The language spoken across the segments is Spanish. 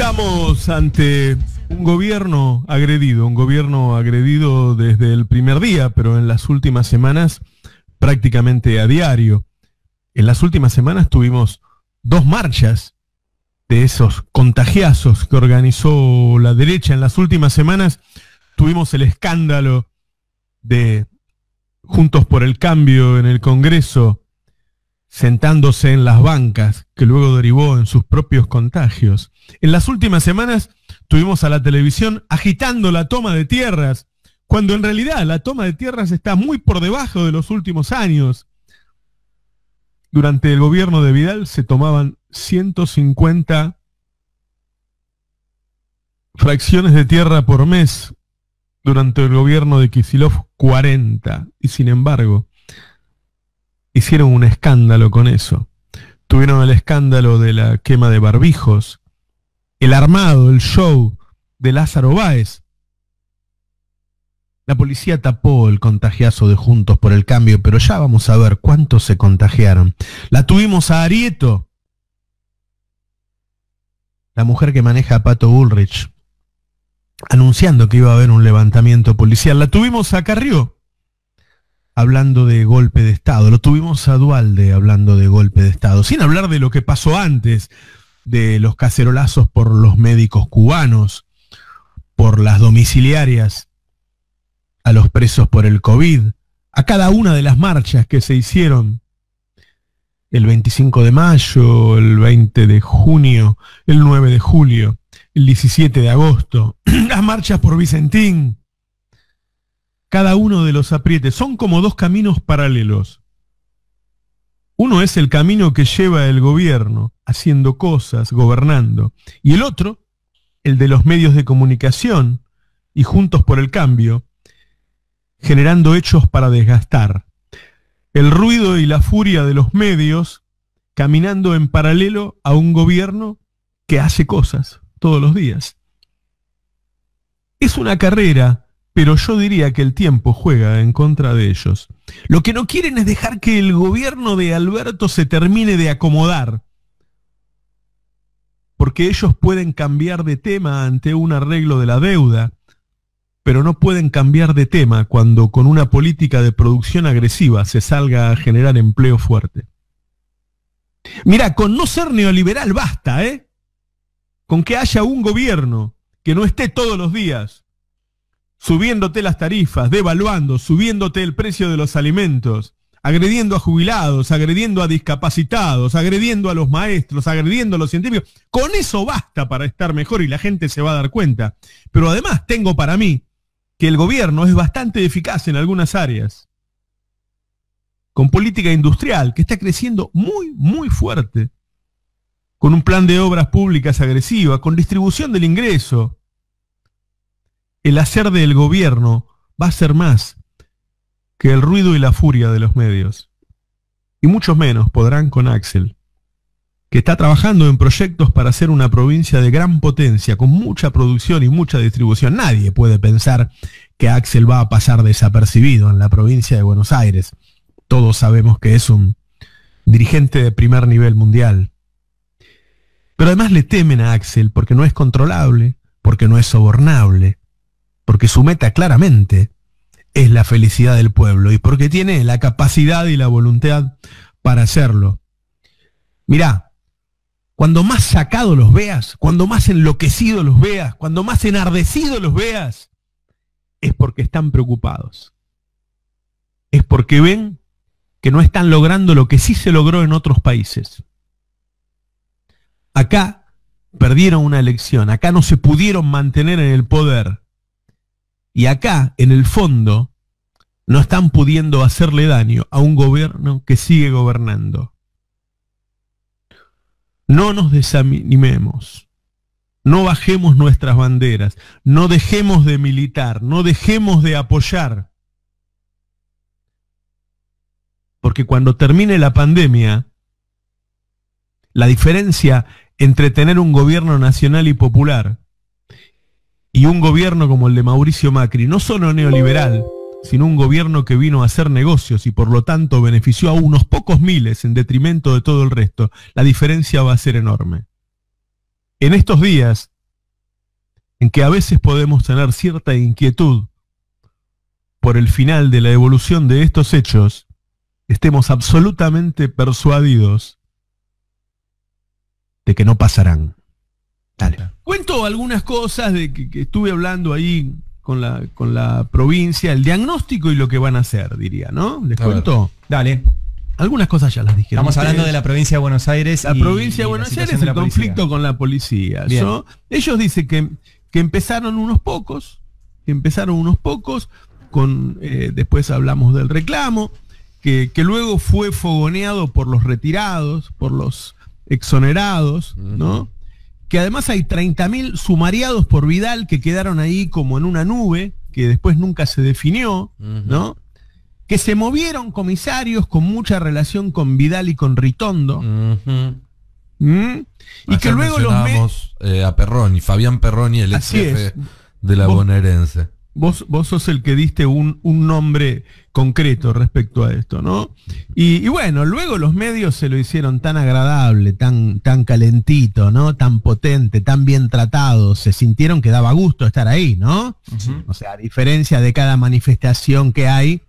Estamos ante un gobierno agredido desde el primer día, pero en las últimas semanas prácticamente a diario. En las últimas semanas tuvimos 2 marchas de esos contagiazos que organizó la derecha. En las últimas semanas tuvimos el escándalo de Juntos por el Cambio en el Congreso, sentándose en las bancas, que luego derivó en sus propios contagios. En las últimas semanas tuvimos a la televisión agitando la toma de tierras, cuando en realidad la toma de tierras está muy por debajo de los últimos años. Durante el gobierno de Vidal se tomaban 150 fracciones de tierra por mes, durante el gobierno de Kicillof 40, y sin embargo hicieron un escándalo con eso. Tuvieron el escándalo de la quema de barbijos, el armado, el show de Lázaro Báez. La policía tapó el contagiazo de Juntos por el Cambio, pero ya vamos a ver cuántos se contagiaron. La tuvimos a Arieto, la mujer que maneja a Pato Bullrich, anunciando que iba a haber un levantamiento policial. La tuvimos a Carrió, hablando de golpe de Estado. Lo tuvimos a Duhalde hablando de golpe de Estado, sin hablar de lo que pasó antes, de los cacerolazos por los médicos cubanos, por las domiciliarias, a los presos por el COVID, a cada una de las marchas que se hicieron el 25 de mayo, el 20 de junio, el 9 de julio, el 17 de agosto, las marchas por Vicentín. Cada uno de los aprietes son como 2 caminos paralelos. Uno es el camino que lleva el gobierno, haciendo cosas, gobernando. Y el otro, el de los medios de comunicación y Juntos por el Cambio, generando hechos para desgastar. El ruido y la furia de los medios caminando en paralelo a un gobierno que hace cosas todos los días. Es una carrera, pero yo diría que el tiempo juega en contra de ellos. Lo que no quieren es dejar que el gobierno de Alberto se termine de acomodar, porque ellos pueden cambiar de tema ante un arreglo de la deuda, pero no pueden cambiar de tema cuando con una política de producción agresiva se salga a generar empleo fuerte. Mirá, con no ser neoliberal basta, ¿eh? Con que haya un gobierno que no esté todos los días subiéndote las tarifas, devaluando, subiéndote el precio de los alimentos, agrediendo a jubilados, agrediendo a discapacitados, agrediendo a los maestros, agrediendo a los científicos. Con eso basta para estar mejor y la gente se va a dar cuenta. Pero además tengo para mí que el gobierno es bastante eficaz en algunas áreas, con política industrial que está creciendo muy, muy fuerte, con un plan de obras públicas agresiva, con distribución del ingreso. El hacer del gobierno va a ser más que el ruido y la furia de los medios. Y mucho menos podrán con Axel, que está trabajando en proyectos para hacer una provincia de gran potencia, con mucha producción y mucha distribución. Nadie puede pensar que Axel va a pasar desapercibido en la provincia de Buenos Aires. Todos sabemos que es un dirigente de primer nivel mundial. Pero además le temen a Axel porque no es controlable, porque no es sobornable, porque su meta claramente es la felicidad del pueblo y porque tiene la capacidad y la voluntad para hacerlo. Mirá, cuando más sacado los veas, cuando más enloquecidos los veas, cuando más enardecidos los veas, es porque están preocupados. Es porque ven que no están logrando lo que sí se logró en otros países. Acá perdieron una elección, acá no se pudieron mantener en el poder. Y acá, en el fondo, no están pudiendo hacerle daño a un gobierno que sigue gobernando. No nos desanimemos, no bajemos nuestras banderas, no dejemos de militar, no dejemos de apoyar. Porque cuando termine la pandemia, la diferencia entre tener un gobierno nacional y popular y un gobierno como el de Mauricio Macri, no solo neoliberal, sino un gobierno que vino a hacer negocios y por lo tanto benefició a unos pocos miles en detrimento de todo el resto, la diferencia va a ser enorme. En estos días en que a veces podemos tener cierta inquietud por el final de la evolución de estos hechos, estemos absolutamente persuadidos de que no pasarán. Dale. Cuento algunas cosas de que estuve hablando ahí con la provincia, el diagnóstico y lo que van a hacer, diría, ¿no? ¿Les cuento? Dale. Algunas cosas ya las dijeron. Estamos hablando de la provincia de Buenos Aires. La provincia de Buenos Aires, el conflicto con la policía. Ellos dicen que empezaron unos pocos, después hablamos del reclamo, que luego fue fogoneado por los retirados, por los exonerados, ¿no? Que además hay 30.000 sumariados por Vidal que quedaron ahí como en una nube, que después nunca se definió, ¿no? Que se movieron comisarios con mucha relación con Vidal y con Ritondo. Y que luego a Perroni, Fabián Perroni, el ex jefe de la bonaerense. Vos sos el que diste un nombre concreto respecto a esto, ¿no? Y bueno, luego los medios se lo hicieron tan agradable, tan calentito, ¿no? Tan potente, tan bien tratado. Se sintieron que daba gusto estar ahí, ¿no? O sea, a diferencia de cada manifestación que hay,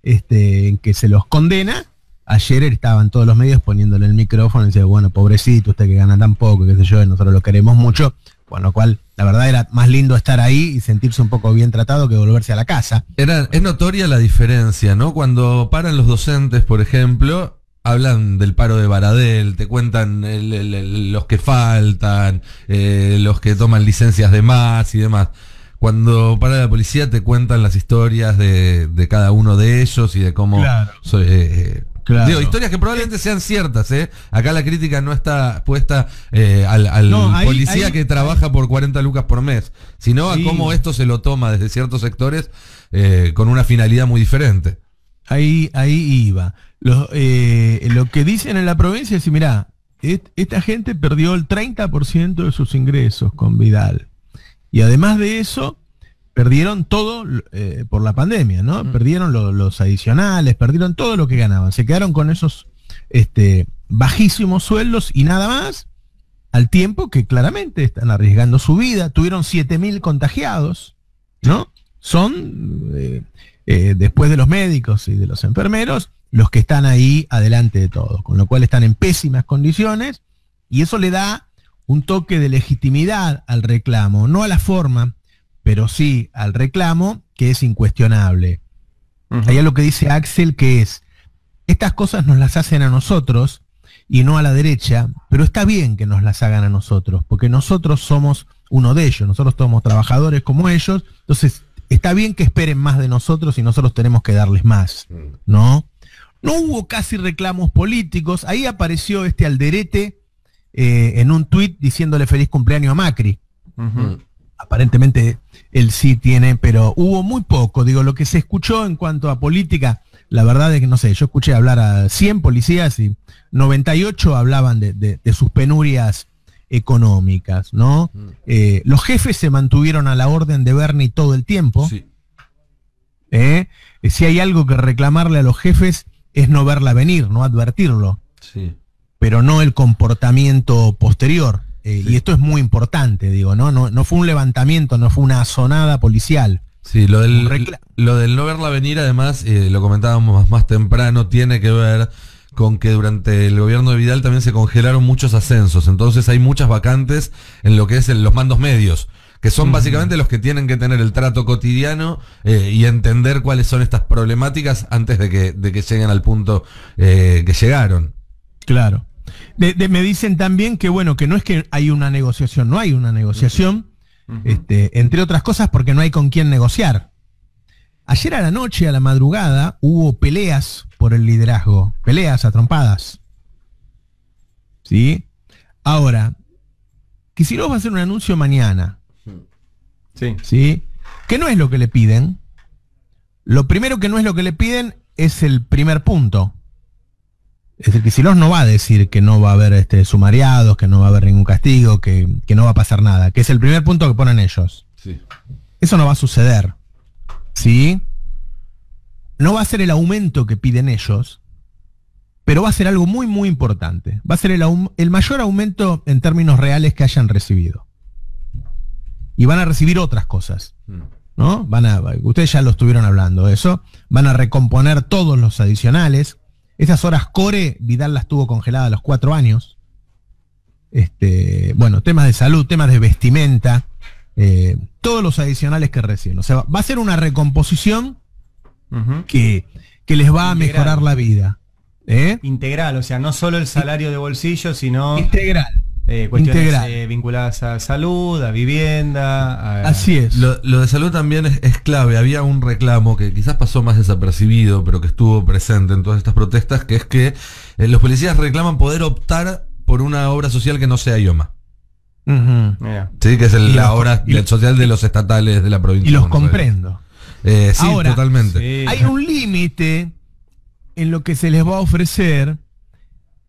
en que se los condena, ayer estaban todos los medios poniéndole el micrófono y decían, bueno, pobrecito, usted que gana tan poco, qué sé yo, nosotros lo queremos mucho. Con lo cual, la verdad era más lindo estar ahí y sentirse un poco bien tratado que volverse a la casa. Es notoria la diferencia, ¿no? Cuando paran los docentes, por ejemplo, hablan del paro de Baradel, te cuentan los que faltan, los que toman licencias de más y demás. Cuando para la policía te cuentan las historias de cada uno de ellos y de cómo... Claro. Digo, historias que probablemente sean ciertas, ¿eh? Acá la crítica no está puesta al policía que trabaja por 40 lucas por mes, sino a cómo esto se lo toma desde ciertos sectores con una finalidad muy diferente. Ahí iba. Lo que dicen en la provincia es, mirá, esta gente perdió el 30% de sus ingresos con Vidal. Y además de eso, perdieron todo por la pandemia, ¿no? Perdieron los adicionales, perdieron todo lo que ganaban. Se quedaron con esos bajísimos sueldos y nada más, al tiempo que claramente están arriesgando su vida. Tuvieron 7.000 contagiados, ¿no? Son, después de los médicos y de los enfermeros, los que están ahí adelante de todo, con lo cual están en pésimas condiciones y eso le da un toque de legitimidad al reclamo, no a la forma, pero sí al reclamo, que es incuestionable. Hay algo que dice Axel, que es, estas cosas nos las hacen a nosotros y no a la derecha, pero está bien que nos las hagan a nosotros, porque nosotros somos uno de ellos, nosotros somos trabajadores como ellos, entonces está bien que esperen más de nosotros y nosotros tenemos que darles más, ¿no? No hubo casi reclamos políticos, ahí apareció Alderete en un tuit diciéndole feliz cumpleaños a Macri. Aparentemente él sí tiene, pero hubo muy poco. Digo, lo que se escuchó en cuanto a política, la verdad es que no sé, yo escuché hablar a 100 policías y 98 hablaban de sus penurias económicas, ¿no? Los jefes se mantuvieron a la orden de Bernie todo el tiempo. Sí. Si hay algo que reclamarle a los jefes es no verla venir, no advertirlo. Sí. Pero no el comportamiento posterior. Y esto es muy importante, digo, ¿no? No fue un levantamiento, no fue una azonada policial. Sí, lo del no verla venir, además, lo comentábamos más temprano, tiene que ver con que durante el gobierno de Vidal también se congelaron muchos ascensos, entonces hay muchas vacantes en lo que es los mandos medios, que son básicamente los que tienen que tener el trato cotidiano y entender cuáles son estas problemáticas antes de que lleguen al punto que llegaron. Claro. Me dicen también que bueno, que no es que hay una negociación, no hay una negociación, entre otras cosas porque no hay con quién negociar. Ayer a la noche, a la madrugada, hubo peleas por el liderazgo, peleas a trompadas. ¿Sí? Ahora, Kicillof va a hacer un anuncio mañana. ¿Sí? Que no es lo que le piden. Lo primero que no es lo que le piden es el primer punto. Es decir, Kicillof no va a decir que no va a haber sumariados, que no va a haber ningún castigo, que no va a pasar nada, que es el primer punto que ponen ellos. Sí. Eso no va a suceder. ¿Sí? No va a ser el aumento que piden ellos, pero va a ser algo muy, muy importante. Va a ser el mayor aumento en términos reales que hayan recibido. y van a recibir otras cosas, ¿no? Ustedes ya lo estuvieron hablando de eso, van a recomponer todos los adicionales. Esas horas core, Vidal las tuvo congeladas a los 4 años. Bueno, temas de salud, temas de vestimenta, todos los adicionales que reciben. O sea, va a ser una recomposición que les va a mejorar la vida. Integral, o sea, no solo el salario de bolsillo, sino integral. Cuestiones vinculadas a salud, a vivienda. Así es. Lo de salud también es clave. Había un reclamo que quizás pasó más desapercibido, pero que estuvo presente en todas estas protestas, que es que los policías reclaman poder optar por una obra social que no sea IOMA. Sí, que es la obra social de los estatales de la provincia. Y los comprendo. Sí, ahora, totalmente. Sí. Hay un límite en lo que se les va a ofrecer,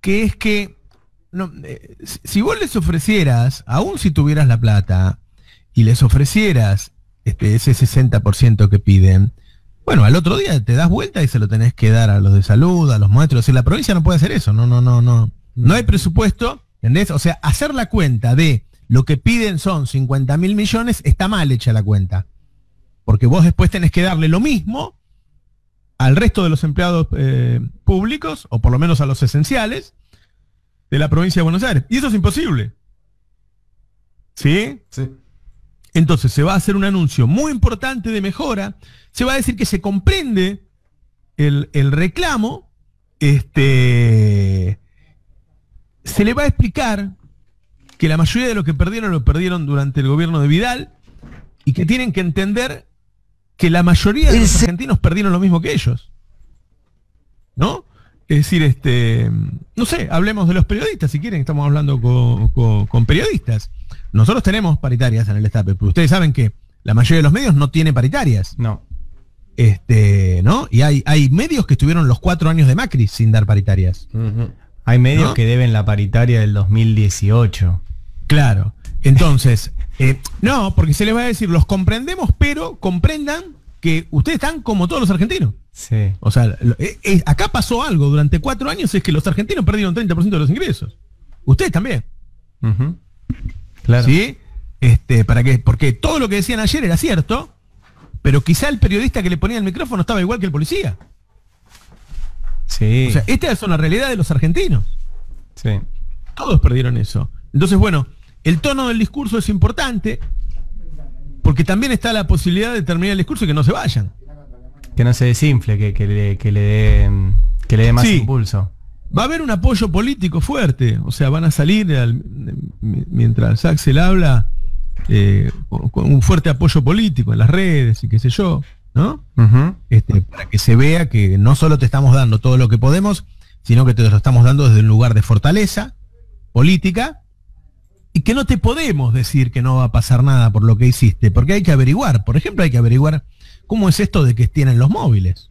que es que si vos les ofrecieras, aún si tuvieras la plata, y les ofrecieras ese 60% que piden, bueno, al otro día te das vuelta y se lo tenés que dar a los de salud, a los maestros. La provincia no puede hacer eso, no hay presupuesto, ¿entendés? O sea, hacer la cuenta de lo que piden son 50.000 millones, está mal hecha la cuenta. Porque vos después tenés que darle lo mismo al resto de los empleados públicos, o por lo menos a los esenciales, de la provincia de Buenos Aires. Y eso es imposible. ¿Sí? Sí. Entonces se va a hacer un anuncio muy importante de mejora. Se va a decir que se comprende el reclamo. Se le va a explicar que la mayoría de lo perdieron durante el gobierno de Vidal, y que tienen que entender que la mayoría de los argentinos perdieron lo mismo que ellos. ¿No? Es decir, no sé, hablemos de los periodistas, si quieren, estamos hablando con periodistas. Nosotros tenemos paritarias en el Destape, pero ustedes saben que la mayoría de los medios no tiene paritarias. No. ¿No? Y hay medios que estuvieron los 4 años de Macri sin dar paritarias. Hay medios que deben la paritaria del 2018. Claro. Entonces, no, porque se les va a decir, los comprendemos, pero comprendan que ustedes están como todos los argentinos. Sí. O sea, acá pasó algo durante 4 años, es que los argentinos perdieron 30% de los ingresos. Ustedes también. Claro. ¿Sí? ¿Para qué? Porque todo lo que decían ayer era cierto, pero quizá el periodista que le ponía el micrófono estaba igual que el policía. Sí. O sea, esta es una realidad de los argentinos. Sí. Todos perdieron eso. Entonces, bueno, el tono del discurso es importante, porque también está la posibilidad de terminar el discurso y que no se vayan. Que no se desinfle, que le dé más impulso. Va a haber un apoyo político fuerte, o sea, van a salir mientras Axel habla, con un fuerte apoyo político en las redes y qué sé yo, ¿no? Para que se vea que no solo te estamos dando todo lo que podemos, sino que te lo estamos dando desde un lugar de fortaleza política, y que no te podemos decir que no va a pasar nada por lo que hiciste, porque hay que averiguar. Por ejemplo, hay que averiguar cómo es esto de que tienen los móviles.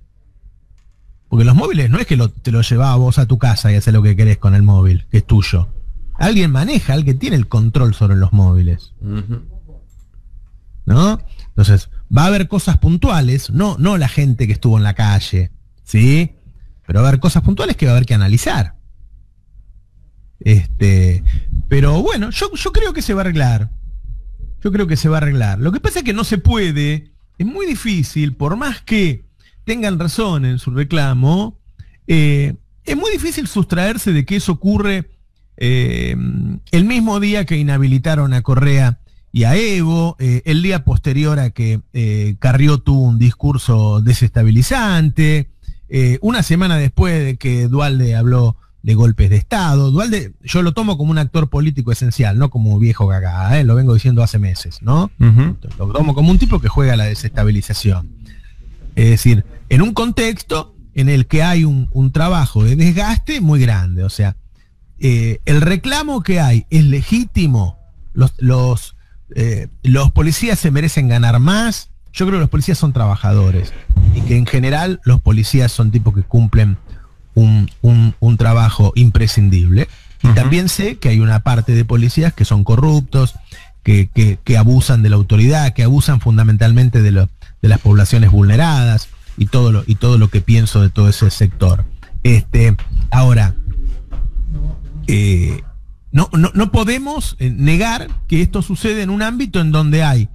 Porque los móviles no es que te lo llevas vos a tu casa y haces lo que querés con el móvil, que es tuyo. Alguien maneja, alguien tiene el control sobre los móviles. ¿No? Entonces, va a haber cosas puntuales, no la gente que estuvo en la calle, ¿sí? Pero va a haber cosas puntuales que va a haber que analizar. Pero bueno, yo creo que se va a arreglar. Yo creo que se va a arreglar. Lo que pasa es que no se puede, es muy difícil, por más que tengan razón en su reclamo, es muy difícil sustraerse de que eso ocurre el mismo día que inhabilitaron a Correa y a Evo, el día posterior a que Carrió tuvo un discurso desestabilizante, una semana después de que Duhalde habló de golpes de Estado. Duhalde, yo lo tomo como un actor político esencial, no como viejo gaga, lo vengo diciendo hace meses, ¿no? Lo tomo como un tipo que juega a la desestabilización. Es decir, en un contexto en el que hay un trabajo de desgaste muy grande. O sea, el reclamo que hay es legítimo. Los policías se merecen ganar más. Yo creo que los policías son trabajadores y que en general los policías son tipos que cumplen un trabajo imprescindible. Y también sé que hay una parte de policías que son corruptos, que abusan de la autoridad, que abusan fundamentalmente de las poblaciones vulneradas y todo lo que pienso de todo ese sector. Ahora, no podemos negar que esto sucede en un ámbito en donde hay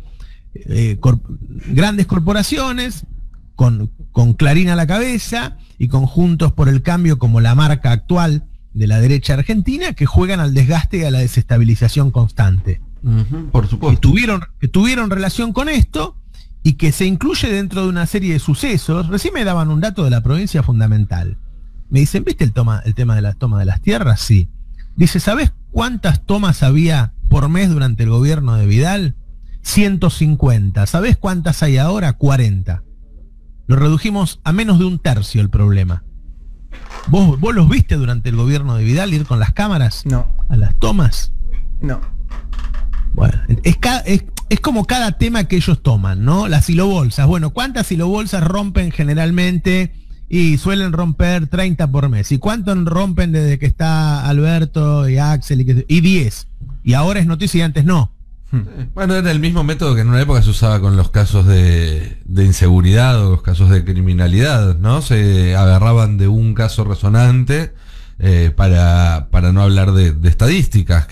grandes corporaciones con Clarín a la cabeza y con Juntos por el Cambio como la marca actual de la derecha argentina, que juegan al desgaste y a la desestabilización constante. Por supuesto. Que tuvieron relación con esto y que se incluye dentro de una serie de sucesos. Recién me daban un dato de la provincia fundamental. Me dicen, ¿viste el tema de la toma de las tierras? Sí. Dice, ¿sabés cuántas tomas había por mes durante el gobierno de Vidal? 150. ¿Sabés cuántas hay ahora? 40. Lo redujimos a menos de un tercio el problema. ¿Vos los viste durante el gobierno de Vidal ir con las cámaras? No. ¿A las tomas? No. Bueno, es como cada tema que ellos toman, ¿no? Las silobolsas. Bueno, ¿cuántas silobolsas rompen generalmente? Y suelen romper 30 por mes. ¿Y cuánto rompen desde que está Alberto y Axel? Y 10. Y ahora es noticia y antes no. Bueno, era el mismo método que en una época se usaba con los casos de inseguridad o los casos de criminalidad, ¿no? Se agarraban de un caso resonante para no hablar de estadísticas,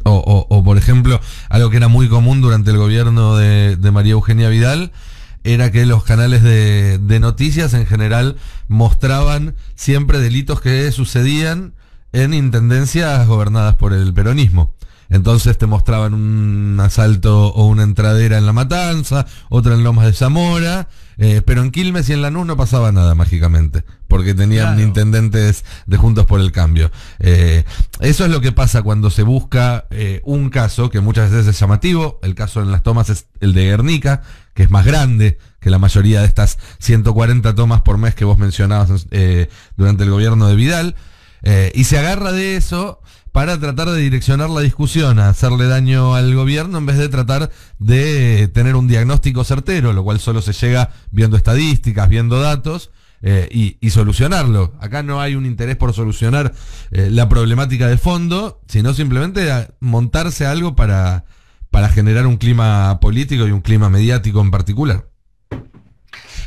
o por ejemplo, algo que era muy común durante el gobierno de María Eugenia Vidal, era que los canales de noticias en general mostraban siempre delitos que sucedían en intendencias gobernadas por el peronismo. Entonces te mostraban un asalto o una entradera en La Matanza, otra en Lomas de Zamora, pero en Quilmes y en Lanús no pasaba nada mágicamente, porque tenían intendentes de Juntos por el Cambio. Eso es lo que pasa cuando se busca un caso que muchas veces es llamativo. El caso en las tomas es el de Guernica, que es más grande que la mayoría de estas 140 tomas por mes que vos mencionabas durante el gobierno de Vidal, y se agarra de eso para tratar de direccionar la discusión a hacerle daño al gobierno en vez de tratar de tener un diagnóstico certero, lo cual solo se llega viendo estadísticas, viendo datos y solucionarlo. Acá no hay un interés por solucionar la problemática de fondo, sino simplemente a montarse algo para generar un clima político y un clima mediático en particular.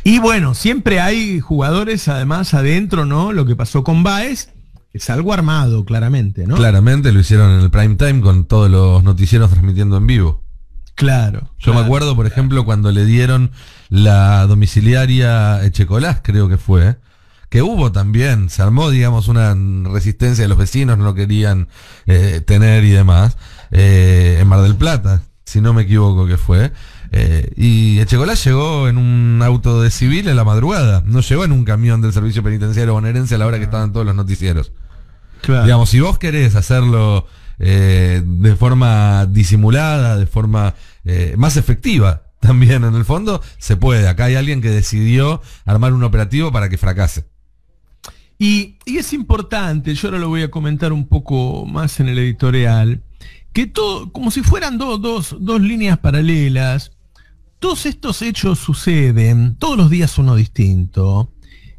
Y bueno, siempre hay jugadores además adentro, ¿no? Lo que pasó con Báez, es algo armado, claramente, ¿no? Claramente lo hicieron en el prime time con todos los noticieros transmitiendo en vivo. Claro. Yo me acuerdo, por ejemplo, cuando le dieron la domiciliaria Echecolás, creo que fue, que hubo también, se armó, digamos, una resistencia de los vecinos, no lo querían tener y demás, en Mar del Plata, si no me equivoco que fue. Y Echecolás llegó en un auto de civil en la madrugada, no llegó en un camión del servicio penitenciario bonaerense a la hora que estaban todos los noticieros. Claro. Digamos, si vos querés hacerlo de forma disimulada, de forma más efectiva, también en el fondo, se puede. Acá hay alguien que decidió armar un operativo para que fracase. Y es importante, yo ahora lo voy a comentar un poco más en el editorial, que todo, como si fueran dos líneas paralelas, todos estos hechos suceden, todos los días uno distinto,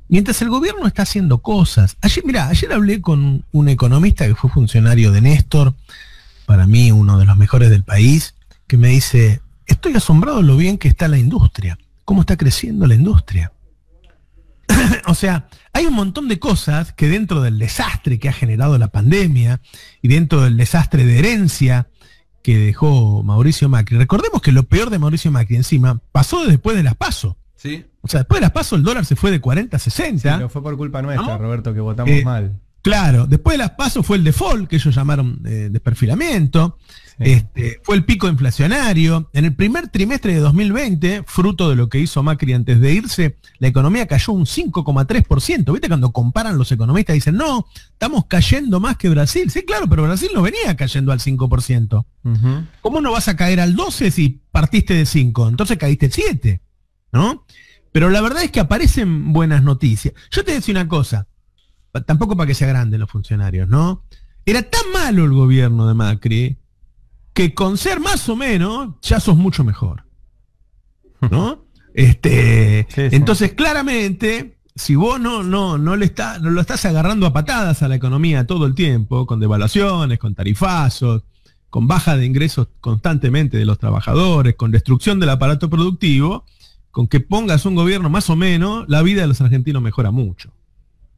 mientras el gobierno está haciendo cosas. Ayer hablé con un economista que fue funcionario de Néstor, para mí uno de los mejores del país, que me dice, estoy asombrado de lo bien que está la industria, cómo está creciendo la industria. O sea, hay un montón de cosas que dentro del desastre que ha generado la pandemia y dentro del desastre de herencia que dejó Mauricio Macri. Recordemos que lo peor de Mauricio Macri encima pasó después de las PASO. ¿Sí? O sea, después de las PASO el dólar se fue de 40 a 60. Sí, pero fue por culpa nuestra, ¿no? Roberto, que votamos mal. Claro, después de las PASO fue el default, que ellos llamaron desperfilamiento. Sí. Fue el pico inflacionario. En el primer trimestre de 2020, fruto de lo que hizo Macri antes de irse, la economía cayó un 5,3%. ¿Viste cuando comparan los economistas? Dicen, no, estamos cayendo más que Brasil. Sí, claro, pero Brasil no venía cayendo al 5%. ¿Cómo no vas a caer al 12 si partiste de 5? Entonces caíste 7, ¿no? Pero la verdad es que aparecen buenas noticias. Yo te decía una cosa, tampoco para que se agranden los funcionarios, ¿no? Era tan malo el gobierno de Macri que con ser más o menos ya sos mucho mejor, ¿no? Entonces claramente, si vos no lo estás agarrando a patadas a la economía todo el tiempo, con devaluaciones, con tarifazos, con baja de ingresos constantemente de los trabajadores, con destrucción del aparato productivo, con que pongas un gobierno más o menos, la vida de los argentinos mejora mucho,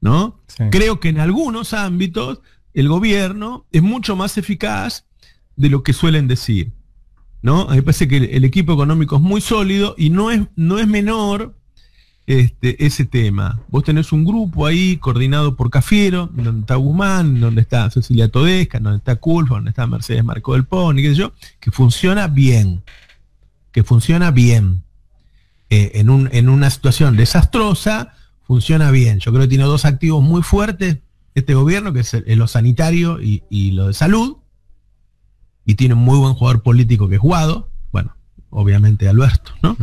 ¿no? Sí. Creo que en algunos ámbitos el gobierno es mucho más eficaz de lo que suelen decir, ¿no? A mí me parece que el equipo económico es muy sólido y no es menor ese tema. Vos tenés un grupo ahí coordinado por Cafiero, donde está Guzmán, donde está Cecilia Todesca, donde está Culfo, donde está Mercedes Marco del Pony, qué sé yo, que funciona bien. En una situación desastrosa, funciona bien. Yo creo que tiene dos activos muy fuertes este gobierno, que es lo sanitario y lo de salud, y tiene un muy buen jugador político que es Guado, bueno, obviamente Alberto, ¿no?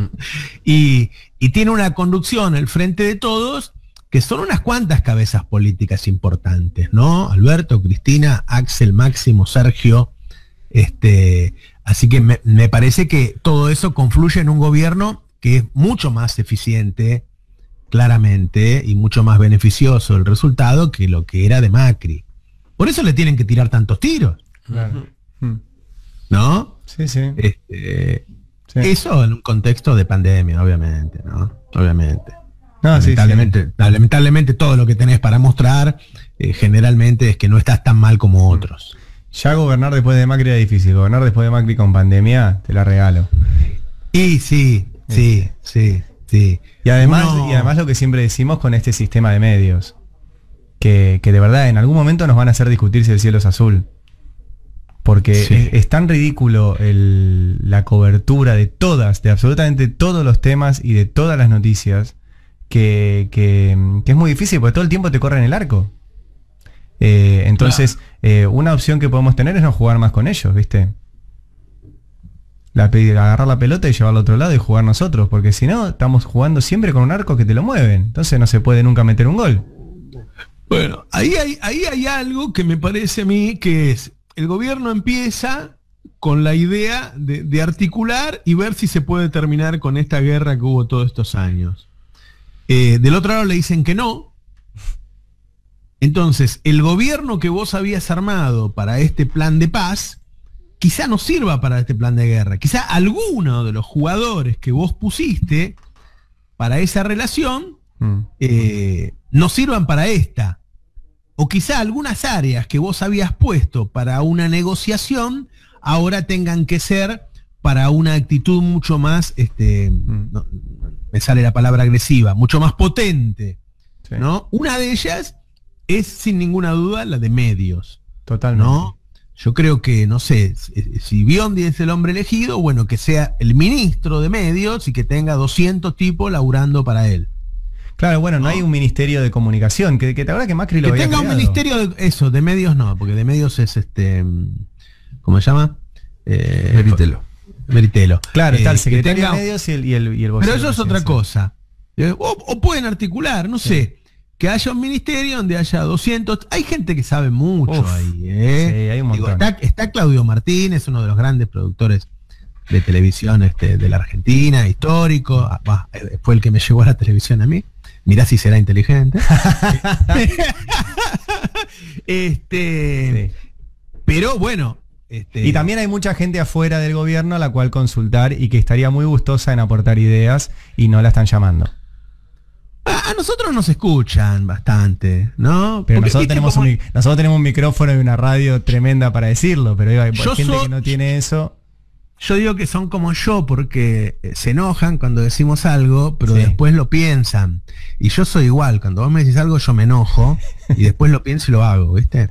Y tiene una conducción, el Frente de Todos, que son unas cuantas cabezas políticas importantes, ¿no? Alberto, Cristina, Axel, Máximo, Sergio, así que me parece que todo eso confluye en un gobierno que es mucho más eficiente, claramente, y mucho más beneficioso el resultado que lo que era de Macri. Por eso le tienen que tirar tantos tiros. Claro. ¿No? Sí, sí. Sí. Eso en un contexto de pandemia, obviamente, ¿no? Obviamente. No, lamentablemente todo lo que tenés para mostrar generalmente es que no estás tan mal como otros. Ya gobernar después de Macri era difícil. Gobernar después de Macri con pandemia, te la regalo. Y sí. Y además lo que siempre decimos con este sistema de medios, que de verdad en algún momento nos van a hacer discutir si el cielo es azul. Porque es tan ridículo la cobertura de absolutamente todos los temas y de todas las noticias, que es muy difícil, porque todo el tiempo te corren el arco. Entonces, una opción que podemos tener es no jugar más con ellos, ¿viste? Agarrar la pelota y llevarla al otro lado y jugar nosotros, porque si no, estamos jugando siempre con un arco que te lo mueven. Entonces no se puede nunca meter un gol. Bueno, ahí hay algo que me parece a mí que es, el gobierno empieza con la idea de articular y ver si se puede terminar con esta guerra que hubo todos estos años. Del otro lado le dicen que no. Entonces, el gobierno que vos habías armado para este plan de paz, quizá no sirva para este plan de guerra. Quizá alguno de los jugadores que vos pusiste para esa relación no sirvan para esta. O quizá algunas áreas que vos habías puesto para una negociación ahora tengan que ser para una actitud mucho más, no, me sale la palabra agresiva, mucho más potente, sí, ¿no? Una de ellas es sin ninguna duda la de medios. Totalmente. ¿No? Yo creo que, no sé, si Biondi es el hombre elegido, bueno, que sea el ministro de medios y que tenga 200 tipos laburando para él. Claro, bueno, no hay un ministerio de comunicación, que te acuerdas que Macri lo había creado. Que tenga un ministerio de medios no, porque de medios es ¿cómo se llama? Meritelo. Claro, está el secretario de medios y el vocero. Pero eso es otra cosa. O pueden articular, no sé, que haya un ministerio donde haya 200. Hay gente que sabe mucho ahí, Sí, hay un montón. Está Claudio Martínez, uno de los grandes productores de televisión de la Argentina, histórico. Fue el que me llevó a la televisión a mí. Mirá si será inteligente. Sí. Pero bueno. Y también hay mucha gente afuera del gobierno a la cual consultar y que estaría muy gustosa en aportar ideas y no la están llamando. A nosotros nos escuchan bastante, ¿no? Pero nosotros tenemos un micrófono y una radio tremenda para decirlo, pero hay gente que no tiene eso. Yo digo que son como yo porque se enojan cuando decimos algo, pero después lo piensan. Y yo soy igual, cuando vos me decís algo yo me enojo y después lo pienso y lo hago, ¿viste?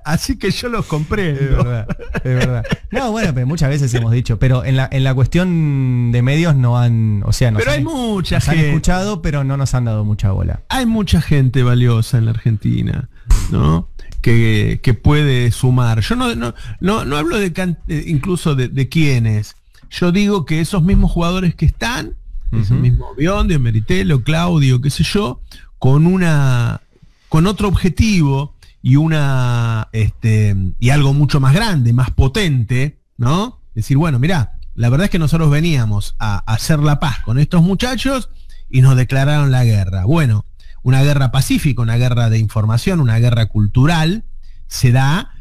Así que yo los comprendo. Es verdad. No, bueno, pero muchas veces hemos dicho, pero en la cuestión de medios no han, o sea, pero hay mucha gente. Nos han escuchado, pero no nos han dado mucha bola. Hay mucha gente valiosa en la Argentina, ¿no? Que puede sumar. Yo no hablo incluso de quiénes. Yo digo que esos mismos jugadores que están, esos mismos Biondi, Meritelo, Claudio, qué sé yo, con otro objetivo y y algo mucho más grande, más potente, ¿no? Decir, bueno, mirá, la verdad es que nosotros veníamos a hacer la paz con estos muchachos y nos declararon la guerra. Bueno, una guerra pacífica, una guerra de información, una guerra cultural, se da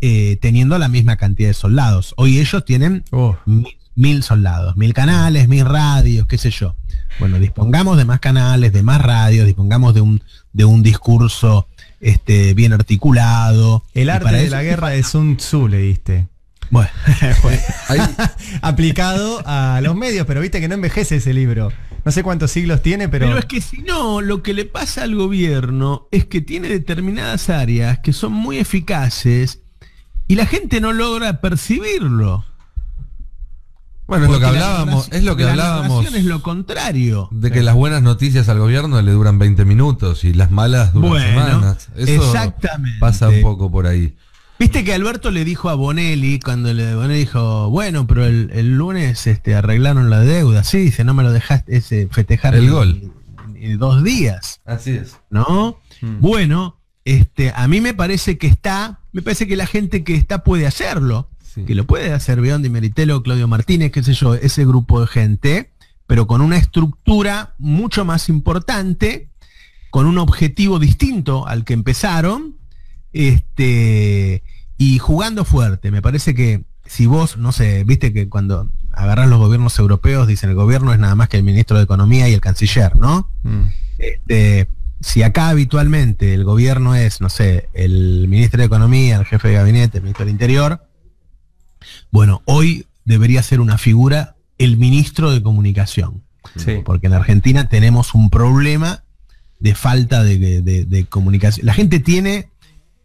teniendo la misma cantidad de soldados. Hoy ellos tienen 1000 soldados, 1000 canales, 1000 radios, qué sé yo. Bueno, dispongamos de más canales, de más radios, dispongamos de un discurso bien articulado. El arte de la guerra de Sun Tzu, le diste. Bueno, aplicado a los medios, pero viste que no envejece ese libro. No sé cuántos siglos tiene, pero es que si no, lo que le pasa al gobierno es que tiene determinadas áreas que son muy eficaces y la gente no logra percibirlo. Bueno, es lo que hablábamos, es lo contrario. De que las buenas noticias al gobierno le duran 20 minutos y las malas duran semanas. Eso exactamente. Pasa un poco por ahí. Viste que Alberto le dijo a Bonelli, Bonelli dijo, bueno, pero el lunes arreglaron la deuda. Sí, dice, no me lo dejaste festejar el gol. En 2 días. Así es. ¿No? Bueno, a mí me parece que la gente que está puede hacerlo. Sí. Que lo puede hacer Biondi, Meritelo, Claudio Martínez, qué sé yo, ese grupo de gente, pero con una estructura mucho más importante, con un objetivo distinto al que empezaron, y jugando fuerte. Me parece que si vos, no sé, viste que cuando agarrás los gobiernos europeos dicen el gobierno es nada más que el ministro de Economía y el canciller, ¿no? Si acá habitualmente el gobierno es, no sé, el ministro de Economía, el jefe de gabinete, el ministro del Interior, bueno, hoy debería ser una figura el ministro de Comunicación. Sí. Porque en Argentina tenemos un problema de falta de comunicación. La gente tiene...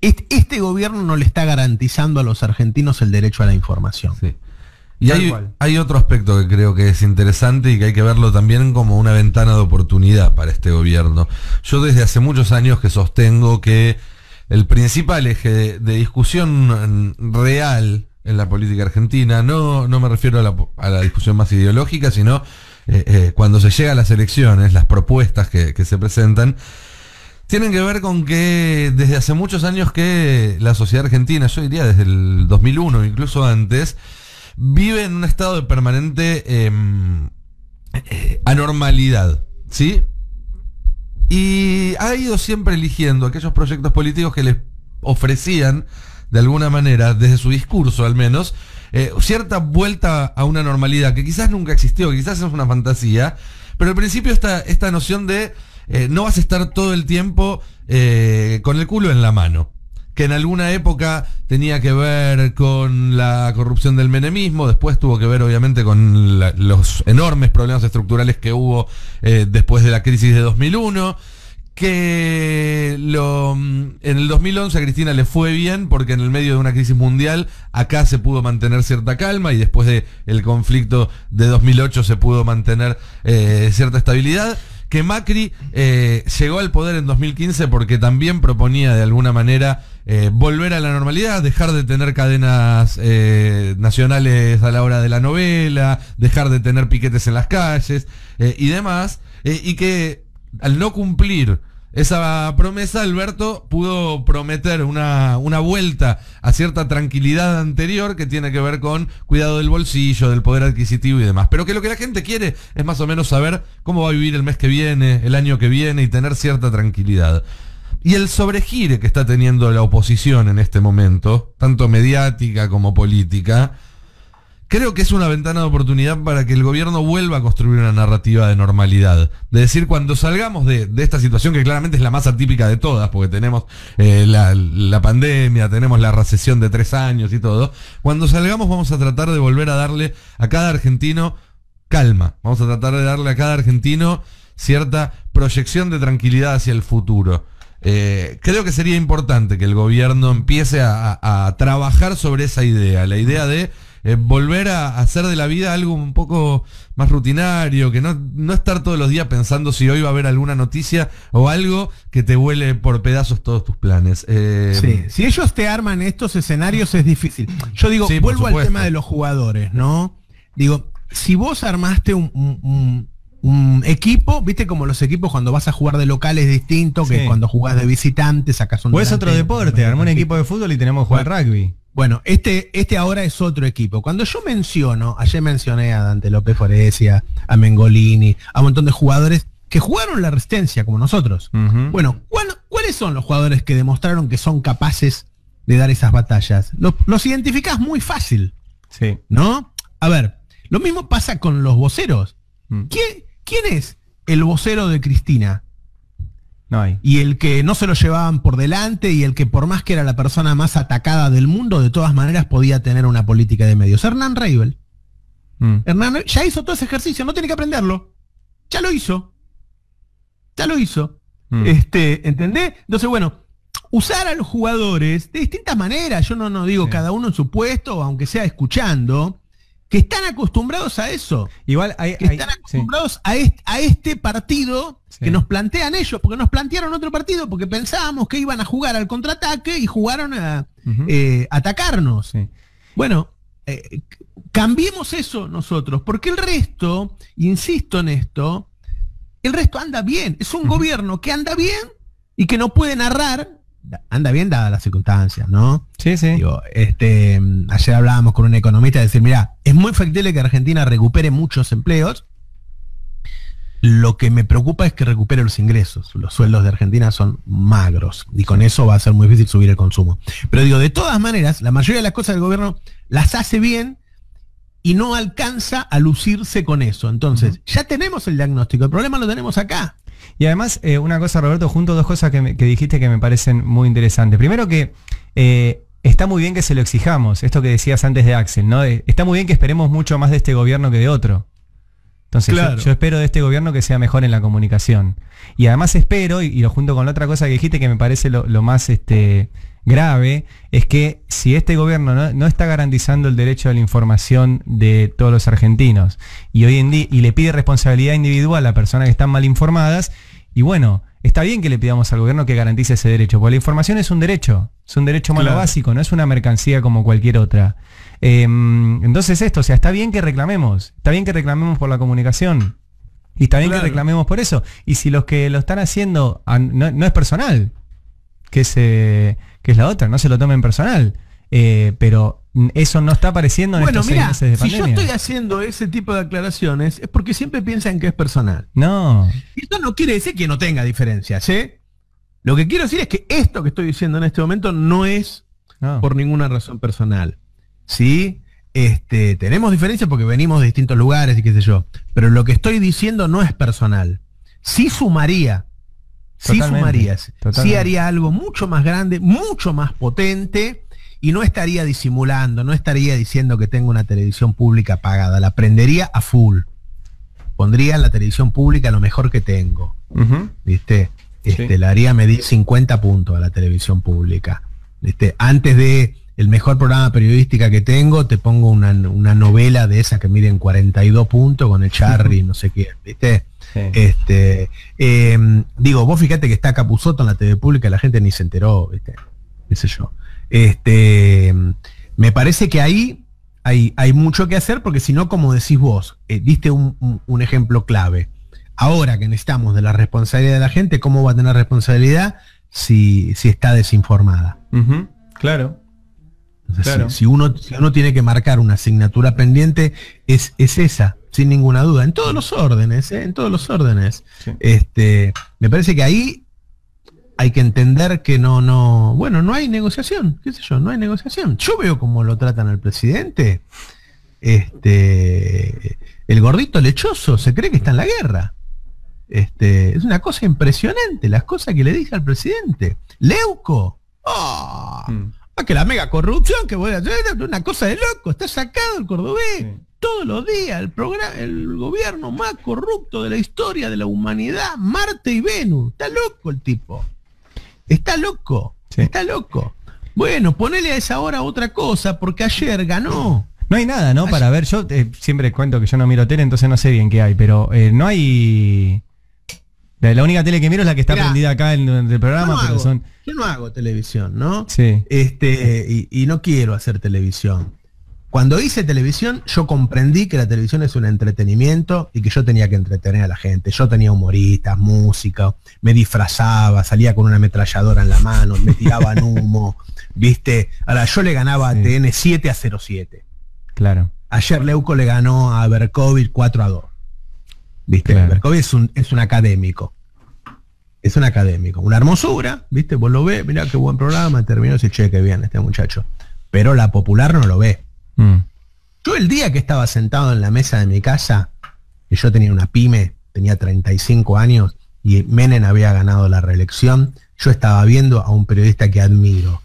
Este gobierno no le está garantizando a los argentinos el derecho a la información. Sí. Y hay otro aspecto que creo que es interesante y que hay que verlo también como una ventana de oportunidad para este gobierno. Yo desde hace muchos años que sostengo que el principal eje de discusión real en la política argentina, no me refiero a la discusión más ideológica, sino cuando se llega a las elecciones, las propuestas que se presentan, tienen que ver con que desde hace muchos años que la sociedad argentina, yo diría desde el 2001, incluso antes, vive en un estado de permanente anormalidad, ¿sí? Y ha ido siempre eligiendo aquellos proyectos políticos que les ofrecían, de alguna manera, desde su discurso al menos, cierta vuelta a una normalidad que quizás nunca existió, que quizás es una fantasía, pero al principio esta noción de no vas a estar todo el tiempo con el culo en la mano, que en alguna época tenía que ver con la corrupción del menemismo, después tuvo que ver obviamente con los enormes problemas estructurales que hubo después de la crisis de 2001, que en el 2011 a Cristina le fue bien porque en el medio de una crisis mundial acá se pudo mantener cierta calma y después del conflicto de 2008 se pudo mantener cierta estabilidad, que Macri llegó al poder en 2015 porque también proponía de alguna manera volver a la normalidad, dejar de tener cadenas nacionales a la hora de la novela, dejar de tener piquetes en las calles y demás, y que al no cumplir esa promesa, Alberto pudo prometer una vuelta a cierta tranquilidad anterior que tiene que ver con cuidado del bolsillo, del poder adquisitivo y demás. Pero que lo que la gente quiere es más o menos saber cómo va a vivir el mes que viene, el año que viene y tener cierta tranquilidad. Y el sobregire que está teniendo la oposición en este momento, tanto mediática como política, creo que es una ventana de oportunidad para que el gobierno vuelva a construir una narrativa de normalidad. De decir, cuando salgamos de esta situación, que claramente es la más atípica de todas, porque tenemos la pandemia, tenemos la recesión de 3 años y todo, cuando salgamos vamos a tratar de volver a darle a cada argentino calma. Vamos a tratar de darle a cada argentino cierta proyección de tranquilidad hacia el futuro. Creo que sería importante que el gobierno empiece a trabajar sobre esa idea, la idea de volver a hacer de la vida algo un poco más rutinario, que no estar todos los días pensando si hoy va a haber alguna noticia o algo que te vuele por pedazos todos tus planes. Sí, si ellos te arman estos escenarios es difícil. Yo digo, sí, vuelvo al tema de los jugadores, ¿no? Digo, si vos armaste un equipo, viste como los equipos cuando vas a jugar de local es distinto que cuando jugás de visitante, sacas un... O es otro deporte, armó un equipo de fútbol y tenemos que jugar rugby. Bueno, este ahora es otro equipo. Cuando yo ayer mencioné a Dante López Foresia, a Mengolini, a un montón de jugadores que jugaron la Resistencia como nosotros. Bueno, ¿cuáles son los jugadores que demostraron que son capaces de dar esas batallas? Los identificás muy fácil, sí, ¿no? A ver, lo mismo pasa con los voceros. ¿Quién es el vocero de Cristina? No hay. Y el que no se lo llevaban por delante y el que por más que era la persona más atacada del mundo, de todas maneras podía tener una política de medios. Hernán Reibel. Hernán ya hizo todo ese ejercicio, no tiene que aprenderlo. Ya lo hizo. ¿Entendés? Entonces, bueno, usar a los jugadores de distintas maneras, yo no digo cada uno en su puesto, aunque sea escuchando, que están acostumbrados a eso. Igual están acostumbrados a este partido que nos plantean ellos, porque nos plantearon otro partido, porque pensábamos que iban a jugar al contraataque y jugaron a atacarnos. Sí. Bueno, cambiemos eso nosotros, porque el resto, insisto en esto, el resto anda bien. Es un gobierno que anda bien y que no puede narrar. Anda bien dadas las circunstancias, ¿no? Sí. Digo, ayer hablábamos con un economista de decir, mirá, es muy factible que Argentina recupere muchos empleos. Lo que me preocupa es que recupere los ingresos. Los sueldos de Argentina son magros y con eso va a ser muy difícil subir el consumo. Pero digo, de todas maneras, la mayoría de las cosas del gobierno las hace bien y no alcanza a lucirse con eso. Entonces, ya tenemos el diagnóstico, el problema lo tenemos acá. Y además, una cosa, Roberto, junto dos cosas que dijiste que me parecen muy interesantes. Primero que está muy bien que se lo exijamos, esto que decías antes de Axel, ¿no? Está muy bien que esperemos mucho más de este gobierno que de otro. Entonces, claro, yo espero de este gobierno que sea mejor en la comunicación. Y además espero, y lo junto con la otra cosa que dijiste que me parece lo más grave, es que si este gobierno no está garantizando el derecho a la información de todos los argentinos y hoy en día y le pide responsabilidad individual a personas que están mal informadas, y bueno, está bien que le pidamos al gobierno que garantice ese derecho, porque la información es un derecho humano básico, no es una mercancía como cualquier otra. Entonces o sea, está bien que reclamemos por la comunicación, y está bien que reclamemos por eso, y si los que lo están haciendo no es personal, que es la otra, no se lo tomen personal, pero eso no está apareciendo en estos 6 meses de pandemia. Si yo estoy haciendo ese tipo de aclaraciones es porque siempre piensan que es personal. No. Esto no quiere decir que no tenga diferencias, ¿eh? Lo que quiero decir es que esto que estoy diciendo en este momento no es por ninguna razón personal. ¿Sí? Tenemos diferencias porque venimos de distintos lugares y qué sé yo, pero lo que estoy diciendo no es personal. Sí sumaría. Sí haría algo mucho más grande, mucho más potente, y no estaría disimulando, no estaría diciendo que tengo una televisión pública pagada, la prendería a full. Pondría en la televisión pública lo mejor que tengo. ¿Viste? Le haría medir 50 puntos a la televisión pública. ¿Viste? Antes de el mejor programa periodística que tengo, te pongo una novela de esas que miden 42 puntos con el Charry, no sé qué, ¿viste? Sí. Digo, vos fíjate que está Capusotto en la TV pública y la gente ni se enteró, ¿viste? Qué sé yo. Me parece que ahí hay mucho que hacer, porque si no, como decís vos, diste un ejemplo clave. Ahora que necesitamos de la responsabilidad de la gente, ¿cómo va a tener responsabilidad si está desinformada? Claro. Entonces, claro. Si uno tiene que marcar una asignatura pendiente, es esa, sin ninguna duda, en todos los órdenes, en todos los órdenes. Sí. Me parece que ahí hay que entender que no hay negociación, qué sé yo, no hay negociación. Yo veo cómo lo tratan al presidente. El gordito lechoso se cree que está en la guerra. Es una cosa impresionante las cosas que le dice al presidente. Leuco. Que la mega corrupción que voy a hacer, una cosa de loco, está sacado el cordobés. Sí. Todos los días, el gobierno más corrupto de la historia de la humanidad, Marte y Venus. Está loco el tipo. Está loco. Sí. Está loco. Bueno, ponele a esa hora otra cosa, porque ayer ganó. No hay nada, ¿no? Para ver, yo siempre cuento que yo no miro tele, entonces no sé bien qué hay, pero no hay... La única tele que miro es la que está prendida acá en el programa, yo no hago televisión, ¿no? Sí. Y no quiero hacer televisión. Cuando hice televisión, yo comprendí que la televisión es un entretenimiento y que yo tenía que entretener a la gente. Yo tenía humoristas, música, me disfrazaba, salía con una ametralladora en la mano, me tiraban humo, ¿viste? Ahora, yo le ganaba a TN 7-07. Claro. Ayer Leuco le ganó a Berkovich 4-2. ¿Viste? Claro. Berkovich es un académico. Es un académico. Una hermosura, ¿viste? Vos lo ves, mirá qué buen programa, terminó ese cheque bien este muchacho. Pero la popular no lo ve. Yo el día que estaba sentado en la mesa de mi casa, que yo tenía una pyme, tenía 35 años, y Menem había ganado la reelección, yo estaba viendo a un periodista que admiro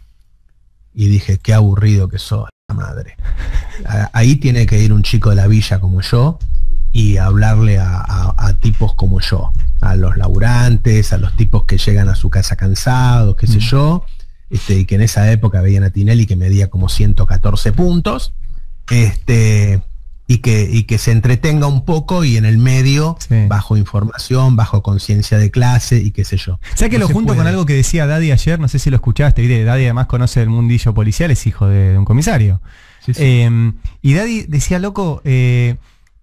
y dije, qué aburrido que sos, la madre. Ahí tiene que ir un chico de la villa como yo y hablarle a tipos como yo, a los laburantes, a los tipos que llegan a su casa cansados, qué sé yo, y que en esa época veían a Tinelli que medía como 114 puntos, y que se entretenga un poco y en el medio, bajo información, bajo conciencia de clase y qué sé yo. O sea que no lo junto con algo que decía Daddy ayer, no sé si lo escuchaste, ¿viste? Daddy además conoce el mundillo policial, es hijo de un comisario. Sí, sí. Y Daddy decía, loco,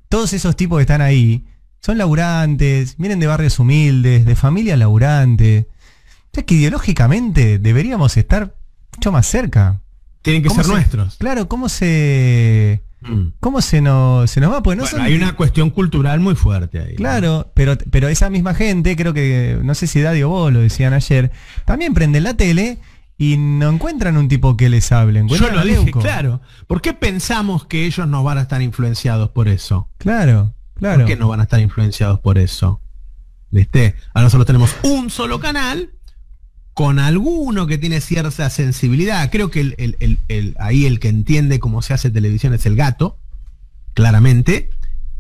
todos esos tipos que están ahí son laburantes, vienen de barrios humildes, de familias laburantes. O sea que ideológicamente deberíamos estar mucho más cerca. Tienen que ser nuestros. Claro, ¿cómo se nos va? Pues no bueno, hay una cuestión cultural muy fuerte ahí. Claro, ¿no? pero esa misma gente, creo que, no sé si Daddy o vos lo decían ayer, también prenden la tele y no encuentran un tipo que les hable. Yo lo dije, claro. ¿Por qué pensamos que ellos no van a estar influenciados por eso? Claro. ¿Por qué no van a estar influenciados por eso? ¿Viste? Ahora nosotros tenemos un solo canal con alguno que tiene cierta sensibilidad. Creo que ahí el que entiende cómo se hace televisión es el Gato, claramente.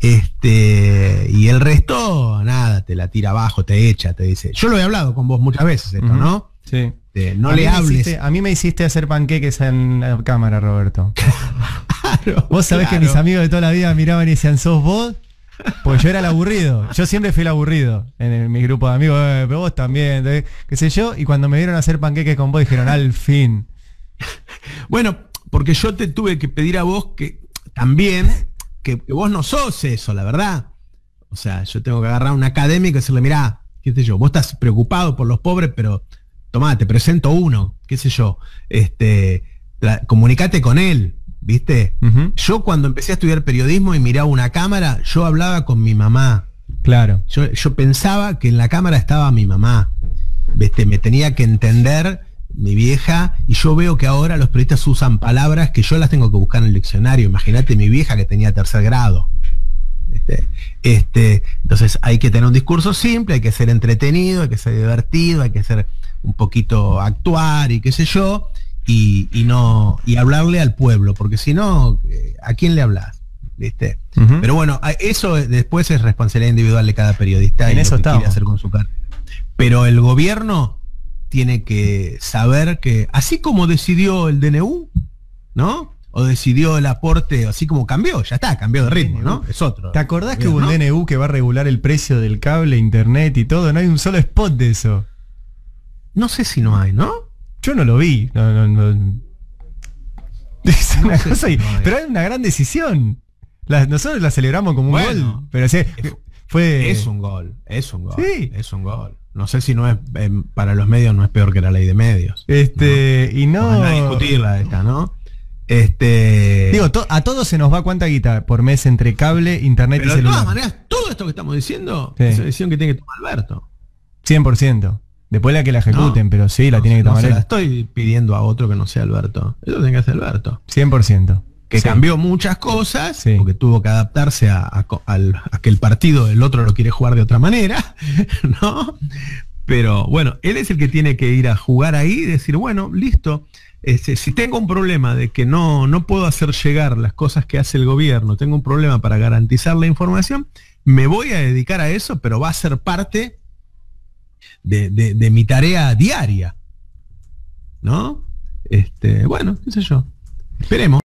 Y el resto, nada, te la tira abajo, te echa, te dice. Yo lo he hablado con vos muchas veces, esto, ¿no? Sí. No le hables. A mí me hiciste hacer panqueques en la cámara, Roberto. Claro, vos sabés que mis amigos de toda la vida miraban y decían, ¿sos vos? Pues yo era el aburrido. Yo siempre fui el aburrido en mi grupo de amigos, pero vos también, qué sé yo. Y cuando me vieron a hacer panqueques con vos, dijeron, al fin. Bueno, porque yo te tuve que pedir a vos que también, que vos no sos eso, la verdad. O sea, yo tengo que agarrar a un académico y decirle, mirá, qué sé yo, vos estás preocupado por los pobres, pero tomá, te presento uno, qué sé yo. Comunicate con él. ¿Viste? Yo cuando empecé a estudiar periodismo y miraba una cámara, yo hablaba con mi mamá. Claro. Yo pensaba que en la cámara estaba mi mamá. ¿Viste? Me tenía que entender mi vieja, y yo veo que ahora los periodistas usan palabras que yo las tengo que buscar en el diccionario. Imagínate mi vieja que tenía 3er grado. Entonces hay que tener un discurso simple, hay que ser entretenido, hay que ser divertido, hay que ser un poquito actuar y qué sé yo. Y hablarle al pueblo, porque si no, ¿a quién le hablas? ¿Viste? Pero bueno, eso después es responsabilidad individual de cada periodista en y eso lo que quiere hacer con su carrera. Pero el gobierno tiene que saber que, así como decidió el DNU, ¿no? O decidió el aporte, así como cambió, ya está, cambió de ritmo, ¿no? Es otro. ¿Te acordás que hubo un DNU que va a regular el precio del cable, internet y todo? No hay un solo spot de eso. No sé si no hay, ¿no? Yo no lo vi. No. Es una cosa pero es una gran decisión. Nosotros la celebramos como un gol. Pero fue. Es un gol. Sí. Es un gol. No sé si no es, para los medios no es peor que la ley de medios. Y no. Van a discutirla esta, ¿no? Digo, a todos se nos va cuánta guita por mes entre cable, internet y celular. De todas maneras, todo esto que estamos diciendo es una decisión que tiene que tomar Alberto. 100%. Después la que la ejecuten, pero sí, la tiene que tomar él. La estoy pidiendo a otro que no sea Alberto. Eso tiene que hacer Alberto. 100%. Que cambió muchas cosas, porque tuvo que adaptarse a que el partido del otro lo quiere jugar de otra manera, ¿no? Pero bueno, él es el que tiene que ir a jugar ahí y decir, bueno, listo. Si tengo un problema de que no puedo hacer llegar las cosas que hace el gobierno, tengo un problema para garantizar la información, me voy a dedicar a eso, pero va a ser parte de mi tarea diaria, ¿no? Bueno, qué sé yo. Esperemos.